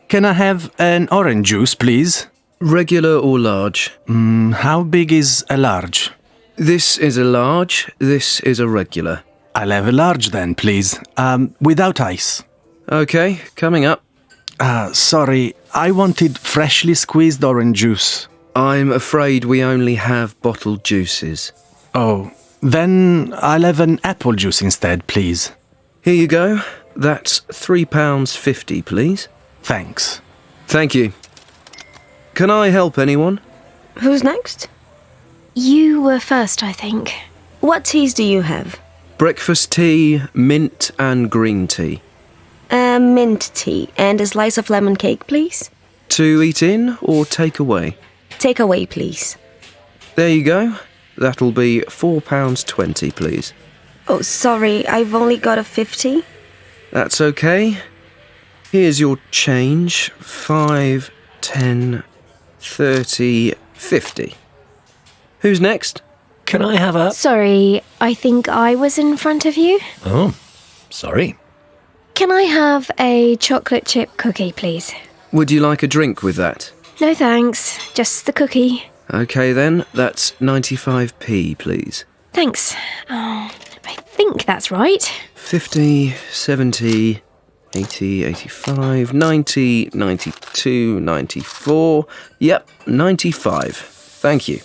Can I have an orange juice, please? Regular or large? How big is a large? This is a large, this is a regular. I'll have a large then, please. Without ice. Okay, coming up. Sorry, I wanted freshly squeezed orange juice. I'm afraid we only have bottled juices. Oh, then I'll have an apple juice instead, please. Here you go. That's £3.50, please. Thanks. Thank you. Can I help anyone? Who's next? You were first, I think. What teas do you have? Breakfast tea, mint and green tea. Mint tea and a slice of lemon cake, please. To eat in or take away? Take away, please. There you go. That'll be £4.20, please. Oh, sorry, I've only got a 50. That's okay. Here's your change. 5, 10, 30, 50. Who's next? Can I have a... Sorry, I think I was in front of you. Oh, sorry. Can I have a chocolate chip cookie, please? Would you like a drink with that? No thanks, just the cookie. Okay then, that's 95p, please. Thanks. Oh, I think that's right. 50, 70, 80, 85, 90, 92, 94. Yep, 95. Thank you.